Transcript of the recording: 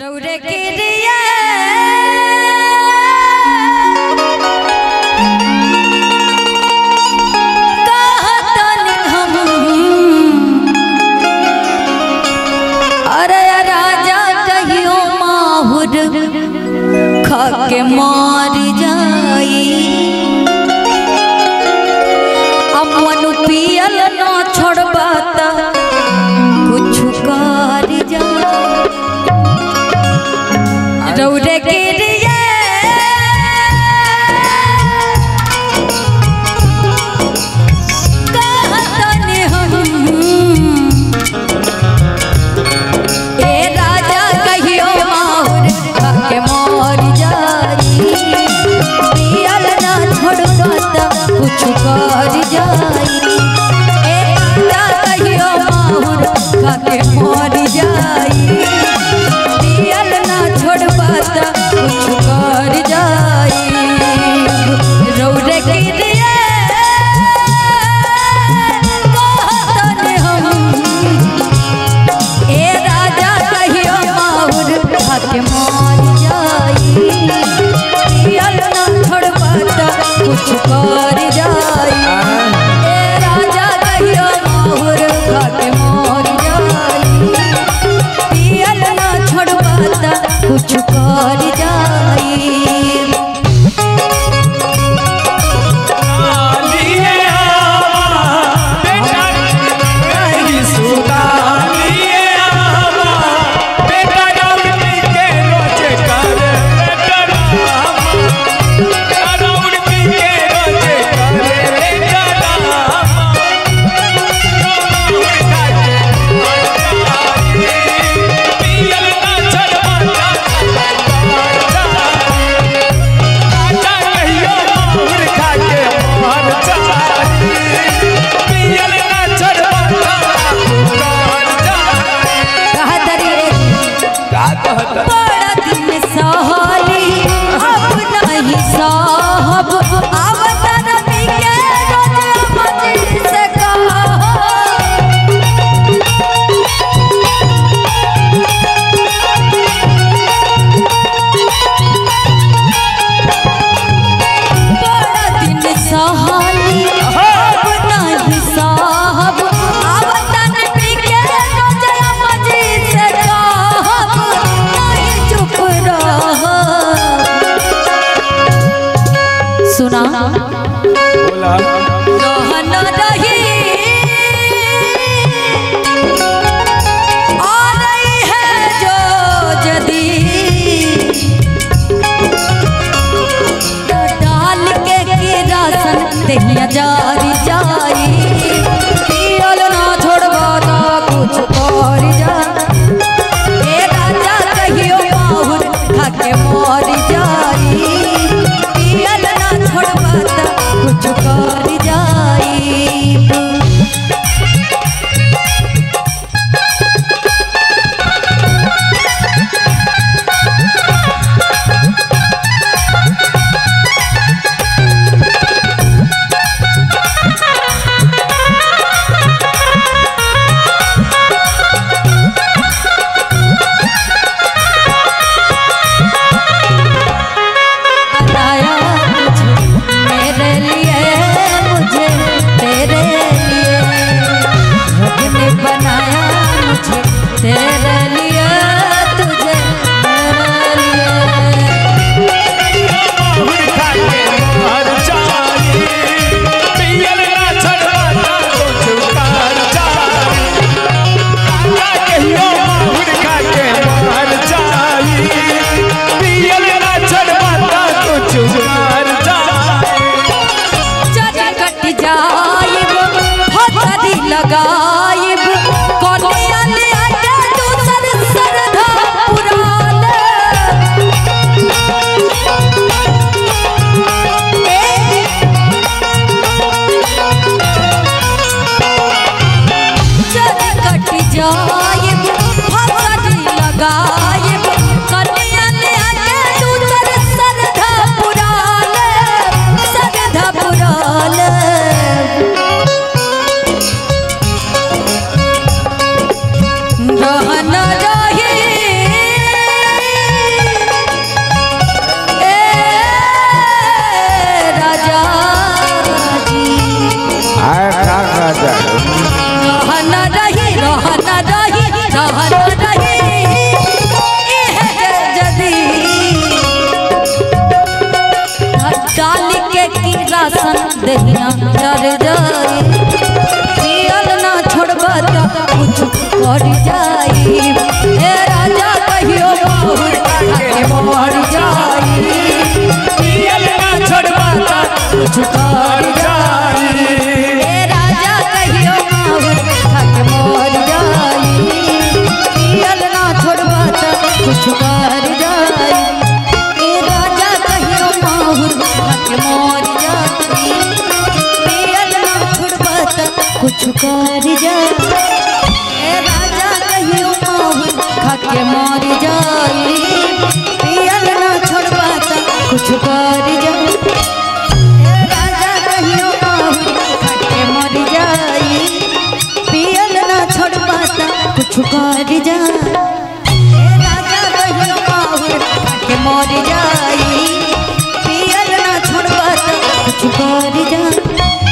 रौरे के रिया कहतन हम अरे राजा कहियो माहुर खा के मार जाई अमन पियल ना छोड़बाता कुछ कर जा रौरे के रिया कहतन हम ए राजा कहियो माहुर खा के मार जाई पियल ना छोड़बाता कुछ कर जाई ए राजा कहियो माहुर खा के मार जाई पियल ना छोड़बाता कुछ कर जाई रौरे के रिया कहतन हम ए राजा कहियो माहुर खा के मार जाई पियल ना छोड़बाता कुछ कर जाई ए राजा कहियो माहुर खा के मार जाई पियल ना छोड़बाता कुछ कर जाई बड़ा दिन सहली अब नहीं साहब अवतार पी के रोज मजी से कहा बड़ा दिन सहली अब नहीं साहब अवतार पी के रोज मजी से कहा दहिया डर जाई पियल ना छोड़बा त कुछ कर जाई ए राजा कहियो माहुर खाके मर जाई पियल ना छोड़बा त कुछ कर जाई ए राजा कहियो माहुर खाके मर जाई पियल ना छोड़बा त कुछ कर जाई ए राजा कहियो माहुर खाके मर जाई पियल ना छोड़बा त कुछ कर जाई ए राजा कहियो माहुर खाके मर जाई पियल ना छोड़बा त कुछ कर जाई ए राजा कहियो माहुर खाके मर जाई पियल ना छोड़बा त कुछ कर जाई ए राजा कहियो माहुर खाके मर जाई पियल ना छोड़बा त कुछ कर जाई।